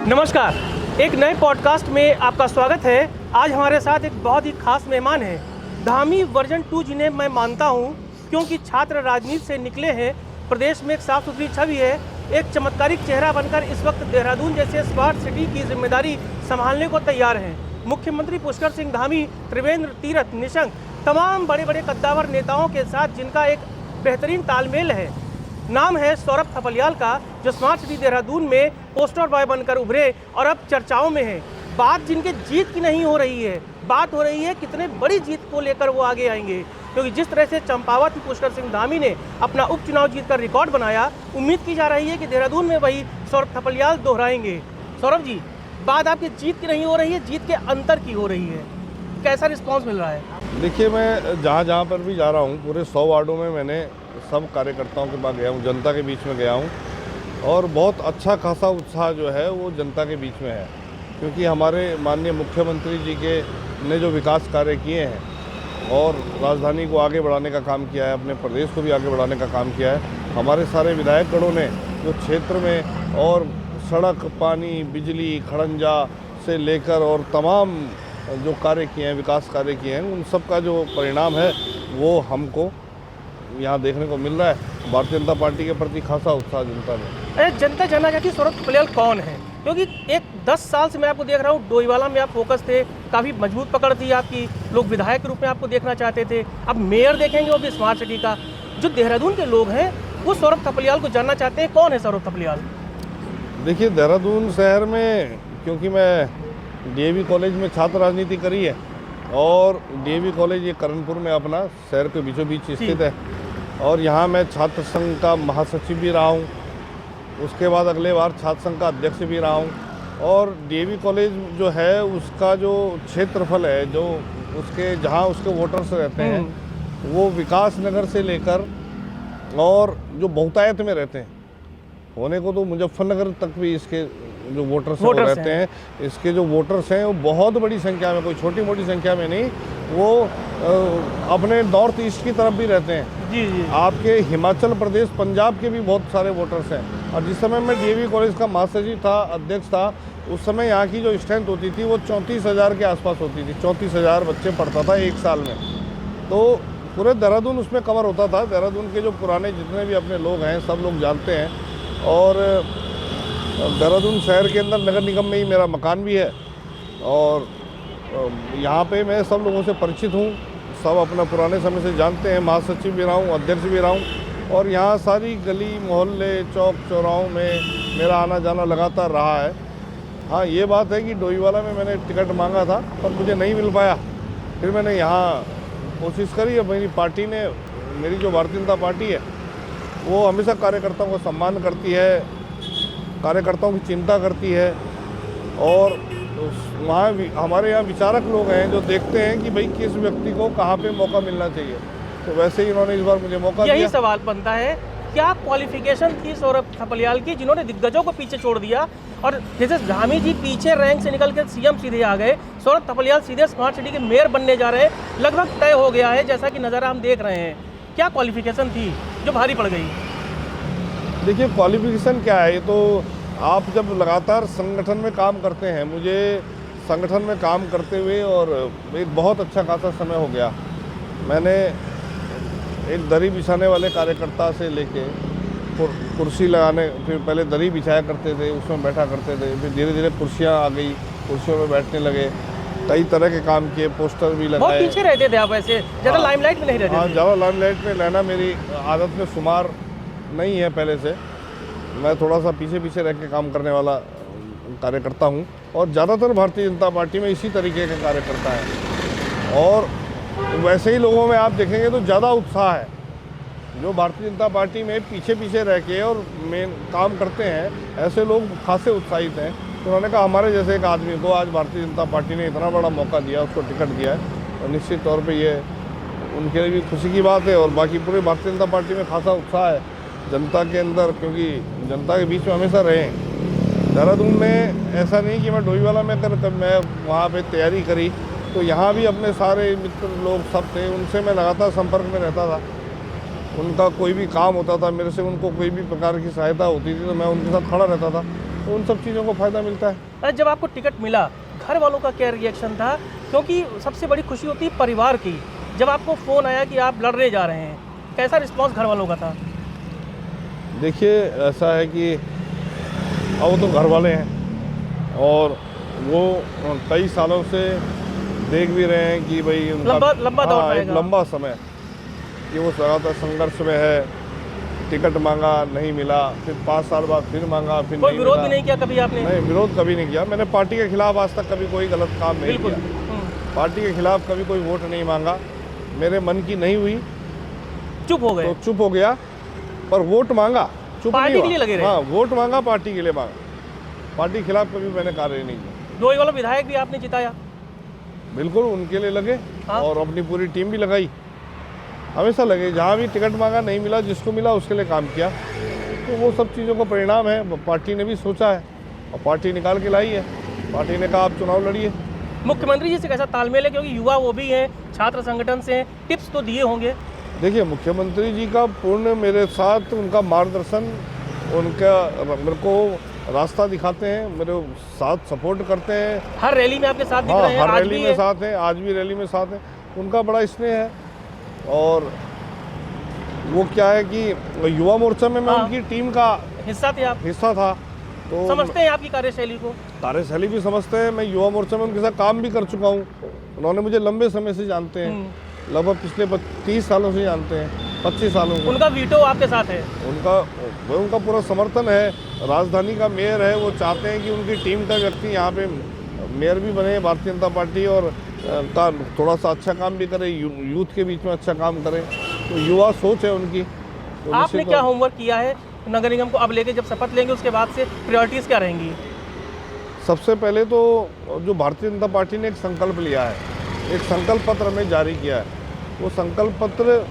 नमस्कार, एक नए पॉडकास्ट में आपका स्वागत है। आज हमारे साथ एक बहुत ही खास मेहमान हैं। धामी वर्जन 2 जिन्हें मैं मानता हूं क्योंकि छात्र राजनीति से निकले हैं, प्रदेश में एक साफ सुथरी छवि है, एक चमत्कारिक चेहरा बनकर इस वक्त देहरादून जैसे स्मार्ट सिटी की जिम्मेदारी संभालने को तैयार हैं। मुख्यमंत्री पुष्कर सिंह धामी, त्रिवेंद्र तीरथ निशंक, तमाम बड़े बड़े कद्दावर नेताओं के साथ जिनका एक बेहतरीन तालमेल है। नाम है सौरभ थपलियाल का, जो स्मार्ट सिटी देहरादून में पोस्टर बॉय बनकर उभरे और अब चर्चाओं में है। बात जिनके जीत की नहीं हो रही है, बात हो रही है कितने बड़ी जीत को लेकर वो आगे आएंगे, क्योंकि जिस तरह से चंपावत पुष्कर सिंह धामी ने अपना उपचुनाव जीतकर रिकॉर्ड बनाया, उम्मीद की जा रही है कि देहरादून में वही सौरभ थपलियाल दोहराएंगे। सौरभ जी, बात आपकी जीत की नहीं हो रही है, जीत के अंतर की हो रही है, कैसा रिस्पॉन्स मिल रहा है? देखिए, मैं जहाँ पर भी जा रहा हूँ, पूरे 100 वार्डों में मैंने सब कार्यकर्ताओं के पास गया हूँ, जनता के बीच में गया हूँ और बहुत अच्छा खासा उत्साह जो है वो जनता के बीच में है, क्योंकि हमारे माननीय मुख्यमंत्री जी के ने जो विकास कार्य किए हैं और राजधानी को आगे बढ़ाने का काम किया है, अपने प्रदेश को भी आगे बढ़ाने का काम किया है। हमारे सारे विधायकगणों ने जो क्षेत्र में और सड़क, पानी, बिजली, खड़ंजा से लेकर और तमाम जो कार्य किए हैं, विकास कार्य किए हैं, उन सब का जो परिणाम है वो हमको यहाँ देखने को मिल रहा है। भारतीय जनता पार्टी के प्रति खासा उत्साह जनता में। अरे, जनता जानना चाहती है सौरभ थपलियाल कौन है, क्योंकि एक 10 साल से मैं आपको देख रहा हूँ, डोईवाला में आप फोकस थे, काफ़ी मजबूत पकड़ थी आपकी, लोग विधायक के रूप में आपको देखना चाहते थे, अब मेयर देखेंगे वो भी स्मार्ट सिटी का। जो देहरादून के लोग हैं वो सौरभ थपलियाल को जानना चाहते हैं, कौन है सौरभ थपलियाल? देखिए, देहरादून शहर में, क्योंकि मैं डीएवी कॉलेज में छात्र राजनीति करी है और डीएवी कॉलेज ये करणपुर में अपना शहर के बीचों बीच स्थित है और यहाँ मैं छात्र संघ का महासचिव भी रहा हूँ, उसके बाद अगले बार छात्र संघ का अध्यक्ष भी रहा हूँ। और डीएवी कॉलेज जो है उसका जो क्षेत्रफल है, जो उसके जहाँ उसके वोटर्स रहते हैं, वो विकास नगर से लेकर और जो बहुतायत में रहते हैं, होने को तो मुजफ्फरनगर तक भी इसके जो वोटर्स रहते हैं, इसके जो वोटर्स हैं वो बहुत बड़ी संख्या में, कोई छोटी मोटी संख्या में नहीं, वो अपने नॉर्थ ईस्ट की तरफ भी रहते हैं। जी। आपके हिमाचल प्रदेश, पंजाब के भी बहुत सारे वोटर्स हैं। और जिस समय मैं डीएवी कॉलेज का महासचिव था, अध्यक्ष था, उस समय यहाँ की जो स्ट्रेंथ होती थी वो 34,000 के आसपास होती थी। 34,000 बच्चे पढ़ता था एक साल में, तो पूरे देहरादून उसमें कवर होता था। देहरादून के जो पुराने जितने भी अपने लोग हैं सब लोग जानते हैं। और देहरादून शहर के अंदर नगर निगम में ही मेरा मकान भी है और यहाँ पे मैं सब लोगों से परिचित हूँ, सब अपना पुराने समय से जानते हैं। महासचिव भी रहा हूँ, अध्यक्ष भी रहा हूँ और यहाँ सारी गली मोहल्ले, चौक चौराहों में मेरा आना जाना लगातार रहा है। हाँ, ये बात है कि डोईवाला में मैंने टिकट मांगा था पर मुझे नहीं मिल पाया, फिर मैंने यहाँ कोशिश करी। और मेरी पार्टी ने, मेरी जो भारतीय जनता पार्टी है वो हमेशा कार्यकर्ताओं को सम्मान करती है, कार्यकर्ताओं की चिंता करती है और वहाँ हमारे यहाँ विचारक लोग हैं जो देखते हैं कि भाई किस व्यक्ति को कहाँ पे मौका मिलना चाहिए, तो वैसे ही इन्होंने इस बार मुझे मौका दिया। यही सवाल बनता है, क्या क्वालिफिकेशन थी सौरभ थपलियाल की जिन्होंने दिग्गजों को पीछे छोड़ दिया? और जैसे धामी जी पीछे रैंक से निकल कर सीएम सीधे आ गए, सौरभ थपलियाल सीधे स्मार्ट सिटी के मेयर बनने जा रहे हैं, लगभग तय हो गया है जैसा कि नज़ारा हम देख रहे हैं। क्या क्वालिफिकेशन थी जो भारी पड़ गई? देखिए, क्वालिफिकेशन क्या है, ये तो आप जब लगातार संगठन में काम करते हैं, मुझे संगठन में काम करते हुए और एक बहुत अच्छा खासा समय हो गया। मैंने एक दरी बिछाने वाले कार्यकर्ता से लेके कुर्सी लगाने, फिर पहले दरी बिछाया करते थे, उसमें बैठा करते थे, फिर धीरे धीरे कुर्सियाँ आ गई, कुर्सियों में बैठने लगे, कई तरह के काम किए, पोस्टर भी लगाए। बहुत पीछे रहते थे आप, ऐसे ज़्यादा लाइमलाइट में नहीं रहते? हाँ, ज़्यादा लाइमलाइट में रहना मेरी आदत में शुमार नहीं है पहले से। मैं थोड़ा सा पीछे पीछे रह के काम करने वाला कार्यकर्ता हूँ और ज़्यादातर भारतीय जनता पार्टी में इसी तरीके के कार्यकर्ता हैं और वैसे ही लोगों में आप देखेंगे तो ज़्यादा उत्साह है। जो भारतीय जनता पार्टी में पीछे पीछे रह के और मेन काम करते हैं, ऐसे लोग खासे उत्साहित हैं। तो उन्होंने कहा हमारे जैसे एक आदमी को आज भारतीय जनता पार्टी ने इतना बड़ा मौका दिया, उसको टिकट दिया है, और निश्चित तौर पर ये उनके लिए भी खुशी की बात है। और बाकी पूरे भारतीय जनता पार्टी में खासा उत्साह है जनता के अंदर, क्योंकि जनता के बीच में हमेशा रहें। देहरादून में ऐसा नहीं कि मैं डोईवाला में मैं वहाँ पे तैयारी करी, तो यहाँ भी अपने सारे मित्र लोग सब थे, उनसे मैं लगातार संपर्क में रहता था। उनका कोई भी काम होता था मेरे से, उनको कोई भी प्रकार की सहायता होती थी तो मैं उनके साथ खड़ा रहता था। तो उन सब चीज़ों को फ़ायदा मिलता है। अरे जब आपको टिकट मिला, घर वालों का क्या रिएक्शन था? क्योंकि सबसे बड़ी खुशी होती है परिवार की। जब आपको फ़ोन आया कि आप लड़ने जा रहे हैं, कैसा रिस्पॉन्स घर वालों का था? देखिए ऐसा है कि अब वो तो घर वाले हैं और वो कई सालों से देख भी रहे हैं कि भाई उनका लंबा दौर हाँ, एक रहेगा। लंबा समय कि वो लगातार संघर्ष में है। टिकट मांगा, नहीं मिला, फिर 5 साल बाद फिर मांगा, फिर कोई नहीं विरोध मिला। भी नहीं किया कभी आपने? नहीं, विरोध कभी नहीं किया। मैंने पार्टी के खिलाफ आज तक कभी कोई गलत काम नहीं बिल्कुल। किया। पार्टी के खिलाफ कभी कोई वोट नहीं मांगा। मेरे मन की नहीं हुई चुप हो गए। तो चुप हो गया, पर वोट मांगा, चुप पार्टी नहीं के लिए हुआ। लगे रहे। हाँ, वोट मांगा, पार्टी के लिए मांगा। पार्टी के खिलाफ कभी मैंने कार्य नहीं किया। डोई वाला विधायक भी आपने जिताया। बिल्कुल उनके लिए लगे हाँ। और अपनी पूरी टीम भी लगाई। हमेशा लगे, जहाँ भी टिकट मांगा नहीं मिला, जिसको मिला उसके लिए काम किया। तो वो सब चीज़ों का परिणाम है। पार्टी ने भी सोचा है और पार्टी निकाल के लाई है। पार्टी ने कहा आप चुनाव लड़िए। मुख्यमंत्री जी से कैसा तालमेल है? क्योंकि युवा वो भी हैं, छात्र संगठन से हैं, टिप्स तो दिए होंगे। देखिए, मुख्यमंत्री जी का पूर्ण मेरे साथ उनका मार्गदर्शन, उनका मेरे को रास्ता दिखाते हैं, मेरे साथ सपोर्ट करते हैं। हर रैली में आपके साथ दिख हाँ, रहे हैं, हर आज रैली भी में है। साथ हैं, आज भी रैली में साथ हैं। उनका बड़ा स्नेह है। और वो क्या है कि युवा मोर्चा में मैं हाँ। उनकी टीम का हिस्सा थे आप, हिस्सा था, तो समझते हैं आपकी कार्यशैली को। कार्यशैली भी समझते हैं। मैं युवा मोर्चा में उनके साथ काम भी कर चुका हूँ। उन्होंने मुझे लंबे समय से जानते हैं, लगभग पिछले 30 सालों से जानते हैं, 25 सालों से। उनका वीटो आपके साथ है। उनका पूरा समर्थन है। राजधानी का मेयर है, वो चाहते हैं कि उनकी टीम का व्यक्ति यहाँ पे मेयर भी बने भारतीय जनता पार्टी, और का थोड़ा सा अच्छा काम भी करे, यूथ के बीच में अच्छा काम करे। तो युवा सोच है उनकी। तो आपने निश्चित क्या होमवर्क किया है नगर निगम को अब लेके? जब शपथ लेंगे उसके बाद से प्रायोरिटीज़ क्या रहेंगी? सबसे पहले तो जो भारतीय जनता पार्टी ने एक संकल्प लिया है, एक संकल्प पत्र में जारी किया है। वो संकल्प पत्र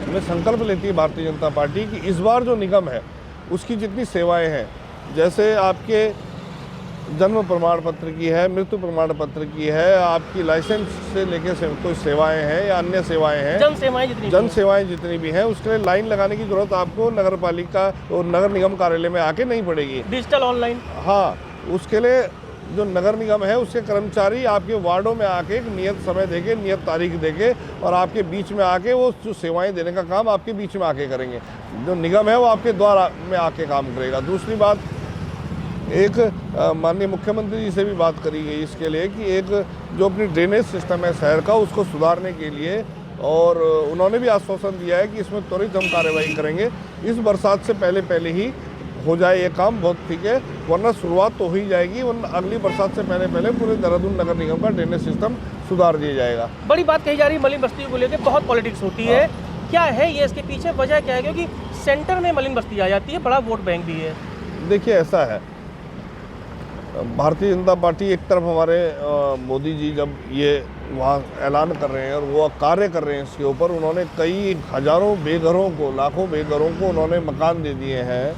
में संकल्प लेती है भारतीय जनता पार्टी कि इस बार जो निगम है उसकी जितनी सेवाएं हैं, जैसे आपके जन्म प्रमाण पत्र की है, मृत्यु प्रमाण पत्र की है, आपकी लाइसेंस से लेके कोई सेवाएं हैं या अन्य सेवाएं हैं, जन सेवाएं जितनी भी हैं, उसके लिए लाइन लगाने की जरूरत आपको नगर पालिका और नगर निगम कार्यालय में आके नहीं पड़ेगी। Digital online. हाँ, उसके लिए जो नगर निगम है उसके कर्मचारी आपके वार्डों में आके एक नियत समय देके, नियत तारीख देके, और आपके बीच में आके वो जो सेवाएं देने का काम आपके बीच में आके करेंगे। जो निगम है वो आपके द्वार में आके काम करेगा। दूसरी बात, एक माननीय मुख्यमंत्री जी से भी बात करी गई इसके लिए कि एक जो अपनी ड्रेनेज सिस्टम है शहर का, उसको सुधारने के लिए, और उन्होंने भी आश्वासन दिया है कि इसमें त्वरित हम कार्रवाई करेंगे। इस बरसात से पहले ही हो जाए ये काम, बहुत ठीक है, वरना शुरुआत तो हो ही जाएगी, वरना अगली बरसात से पहले पूरे देहरादून नगर निगम का ड्रेनेज सिस्टम सुधार दिया जाएगा। बड़ी बात कही जा रही है मलिन बस्ती को लेकर, बहुत पॉलिटिक्स होती है। क्या है ये, इसके पीछे वजह क्या है? क्योंकि सेंटर में मलिन बस्ती आ जाती है, बड़ा वोट बैंक भी है। देखिए ऐसा है, भारतीय जनता पार्टी एक तरफ हमारे मोदी जी जब ये वहाँ ऐलान कर रहे हैं और वो कार्य कर रहे हैं इसके ऊपर, उन्होंने कई हजारों बेघरों को, लाखों बेघरों को उन्होंने मकान दे दिए हैं,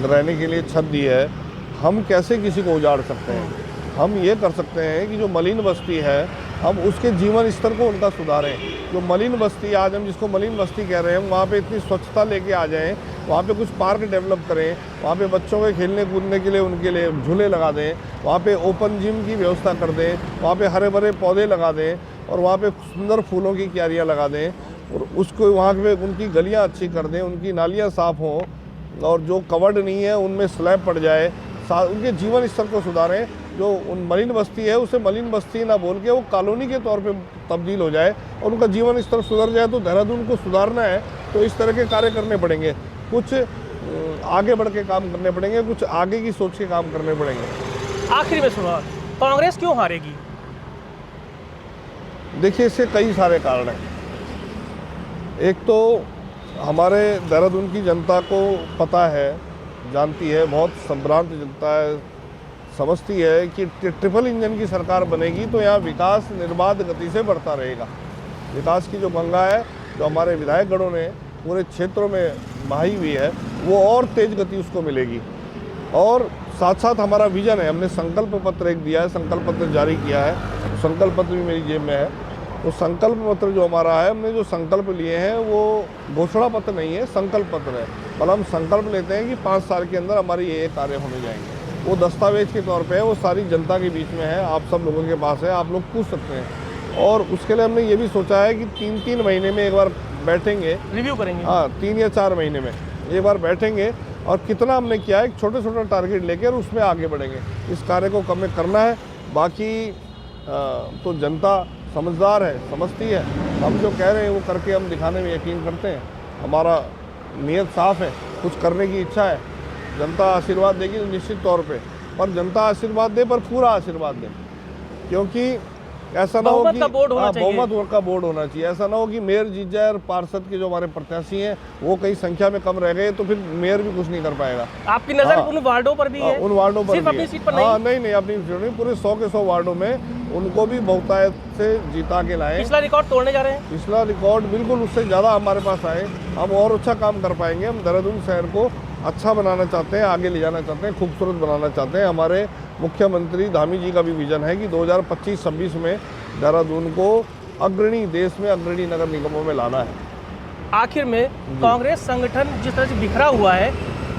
रहने के लिए छत दी है। हम कैसे किसी को उजाड़ सकते हैं? हम ये कर सकते हैं कि जो मलिन बस्ती है, हम उसके जीवन स्तर को उनका सुधारें। जो मलिन बस्ती, आज हम जिसको मलिन बस्ती कह रहे हैं, वहाँ पे इतनी स्वच्छता लेके आ जाएं, वहाँ पे कुछ पार्क डेवलप करें, वहाँ पे बच्चों के खेलने कूदने के लिए उनके लिए झूले लगा दें, वहाँ पे ओपन जिम की व्यवस्था कर दें, वहाँ पे हरे भरे पौधे लगा दें, और वहाँ पे सुंदर फूलों की क्यारियाँ लगा दें, और उसको वहाँ पे उनकी गलियाँ अच्छी कर दें, उनकी नालियाँ साफ़ हों, और जो कवर्ड नहीं है उनमें स्लैब पड़ जाए, उनके जीवन स्तर को सुधारें। जो उन मलिन बस्ती है उसे मलिन बस्ती ना बोल के वो कॉलोनी के तौर पे तब्दील हो जाए और उनका जीवन स्तर सुधर जाए। तो देहरादून को सुधारना है तो इस तरह के कार्य करने पड़ेंगे, कुछ आगे बढ़ के काम करने पड़ेंगे, कुछ आगे की सोच के काम करने पड़ेंगे। आखिरी में सुना, कांग्रेस क्यों हारेगी? देखिए, इससे कई सारे कारण हैं। एक तो हमारे देहरादून की जनता को पता है, जानती है, बहुत संभ्रांत जनता है, समझती है कि ट्रिपल इंजन की सरकार बनेगी तो यहाँ विकास निर्बाध गति से बढ़ता रहेगा। विकास की जो गंगा है, जो हमारे विधायकगणों ने पूरे क्षेत्रों में बहाई हुई है, वो और तेज गति उसको मिलेगी। और साथ साथ हमारा विजन है, हमने संकल्प पत्र एक दिया है, संकल्प पत्र जारी किया है, संकल्प पत्र भी मेरी जेब में है। तो संकल्प पत्र जो हमारा है, हमने जो संकल्प लिए हैं वो घोषणा पत्र नहीं है, संकल्प पत्र है। मतलब हम संकल्प लेते हैं कि 5 साल के अंदर हमारे ये कार्य होने जाएंगे। वो दस्तावेज के तौर पे है, वो सारी जनता के बीच में है, आप सब लोगों के पास है, आप लोग पूछ सकते हैं। और उसके लिए हमने ये भी सोचा है कि 3-3 महीने में एक बार बैठेंगे, रिव्यू करेंगे। हाँ, 3 या 4 महीने में एक बार बैठेंगे और कितना हमने किया है छोटे छोटे टारगेट लेकर उसमें आगे बढ़ेंगे। इस कार्य को हमें करना है। बाकी तो जनता समझदार है, समझती है। हम जो कह रहे हैं वो करके हम दिखाने में यकीन करते हैं। हमारा नीयत साफ़ है, कुछ करने की इच्छा है। जनता आशीर्वाद देगी तो निश्चित तौर पे, पर जनता आशीर्वाद दे पर पूरा आशीर्वाद दे, क्योंकि ऐसा ना हो कि बहुमत का बोर्ड होना चाहिए। ऐसा ना हो कि मेयर जीत जाए और पार्षद के जो हमारे प्रत्याशी हैं वो कई संख्या में कम रह गए तो फिर मेयर भी कुछ नहीं कर पाएगा। आपकी नज़र उन वार्डों पर भी है? उन वार्डों पर सिर्फ अपनी सीट पर नहीं, नहीं अपनी सीट नहीं, पूरे 100 के 100 वार्डों में उनको भी बहुतायत से जीता के लाए। पिछला रिकॉर्ड तोड़ने जा रहे हैं? पिछला रिकॉर्ड बिल्कुल उससे ज़्यादा हमारे पास आए, हम और अच्छा काम कर पाएंगे। हम देहरादून शहर को अच्छा बनाना चाहते हैं, आगे ले जाना चाहते हैं, खूबसूरत बनाना चाहते हैं। हमारे मुख्यमंत्री धामी जी का भी विजन है कि 2025-26 में देहरादून को अग्रणी, देश में अग्रणी नगर निगमों में लाना है। आखिर में कांग्रेस संगठन जिस तरह से बिखरा हुआ है,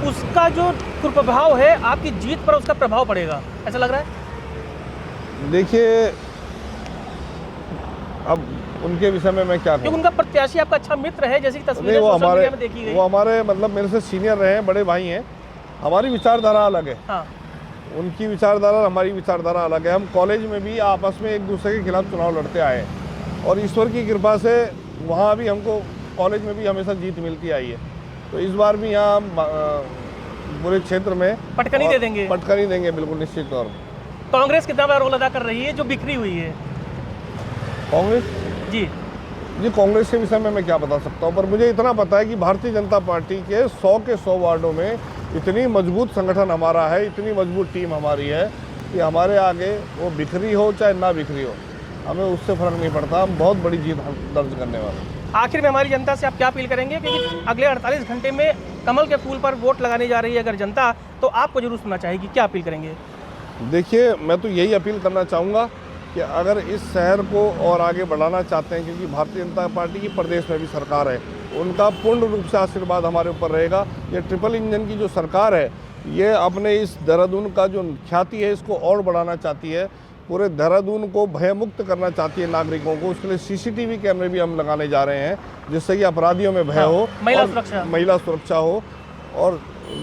उसका जो कुप्रभाव है आपकी जीत पर, उसका प्रभाव पड़ेगा, ऐसा लग रहा है? देखिए, अब उनके विषय में मैं क्या कहूँ, उनका प्रत्याशी आपका अच्छा मित्र है, जैसी तस्वीरें वो सोशल मीडिया में देखी गई। वो हमारे मतलब मेरे से सीनियर रहे हैं, बड़े भाई हैं। हमारी विचारधारा अलग है। हाँ। उनकी विचारधारा, हमारी विचारधारा अलग है। हम कॉलेज में भी आपस में एक दूसरे के खिलाफ चुनाव लड़ते आए हैं और ईश्वर की कृपा से वहाँ भी हमको कॉलेज में भी हमेशा जीत मिलती आई है। तो इस बार भी यहाँ पूरे क्षेत्र में पटकनी दे देंगे। पटकनी देंगे बिल्कुल, निश्चित तौर पर। कांग्रेस कितना बड़ा रोल अदा कर रही है जो बिखरी हुई है? कांग्रेस जी कांग्रेस के विषय में मैं क्या बता सकता हूँ, पर मुझे इतना पता है कि भारतीय जनता पार्टी के 100 के 100 वार्डों में इतनी मजबूत संगठन हमारा है, इतनी मजबूत टीम हमारी है कि हमारे आगे वो बिखरी हो चाहे ना बिखरी हो, हमें उससे फर्क नहीं पड़ता। हम बहुत बड़ी जीत दर्ज करने वाले। आखिर में हमारी जनता से आप क्या अपील करेंगे, क्योंकि अगले 48 घंटे में कमल के फूल पर वोट लगाने जा रही है अगर जनता, तो आपको जरूर सुनना चाहेगी, क्या अपील करेंगे? देखिए, मैं तो यही अपील करना चाहूँगा कि अगर इस शहर को और आगे बढ़ाना चाहते हैं, क्योंकि भारतीय जनता पार्टी की प्रदेश में भी सरकार है, उनका पूर्ण रूप से आशीर्वाद हमारे ऊपर रहेगा। ये ट्रिपल इंजन की जो सरकार है, ये अपने इस देहरादून का जो ख्याति है इसको और बढ़ाना चाहती है, पूरे देहरादून को भयमुक्त करना चाहती है नागरिकों को। उसके लिए सीसीटीवी कैमरे भी हम लगाने जा रहे हैं, जिससे कि अपराधियों में भय हो, महिला सुरक्षा हो, और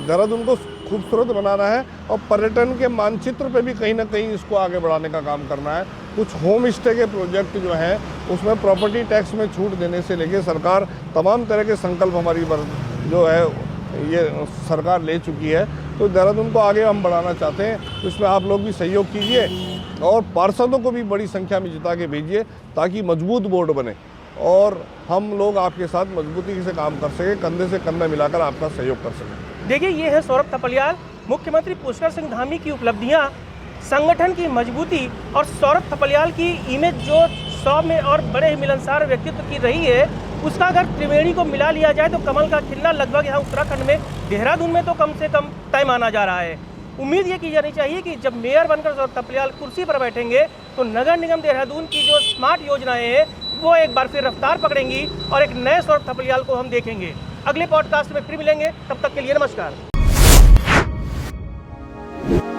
देहरादून को खूबसूरत बनाना है और पर्यटन के मानचित्र पे भी कहीं ना कहीं इसको आगे बढ़ाने का काम करना है। कुछ होम स्टे के प्रोजेक्ट जो हैं उसमें प्रॉपर्टी टैक्स में छूट देने से लेके सरकार तमाम तरह के संकल्प हमारी जो है ये सरकार ले चुकी है। तो देहरादून को आगे हम बढ़ाना चाहते हैं, तो इसमें आप लोग भी सहयोग कीजिए और पार्षदों को भी बड़ी संख्या में जिता के भेजिए ताकि मजबूत बोर्ड बने और हम लोग आपके साथ मजबूती से काम कर सकें, कंधे से कंधा मिलाकर आपका सहयोग कर सकें। देखिए, ये है सौरभ थपलियाल, मुख्यमंत्री पुष्कर सिंह धामी की उपलब्धियां, संगठन की मजबूती और सौरभ थपलियाल की इमेज जो 100 में और बड़े ही मिलनसार व्यक्तित्व की रही है, उसका अगर त्रिवेणी को मिला लिया जाए तो कमल का खिलना लगभग यहाँ उत्तराखंड में, देहरादून में तो कम से कम तय माना जा रहा है। उम्मीद ये की जानी चाहिए कि जब मेयर बनकर सौरभ थपलियाल कुर्सी पर बैठेंगे तो नगर निगम देहरादून की जो स्मार्ट योजनाएं हैं वो एक बार फिर रफ्तार पकड़ेंगी और एक नए सौरभ थपलियाल को हम देखेंगे। अगले पॉडकास्ट में फिर मिलेंगे, तब तक के लिए नमस्कार।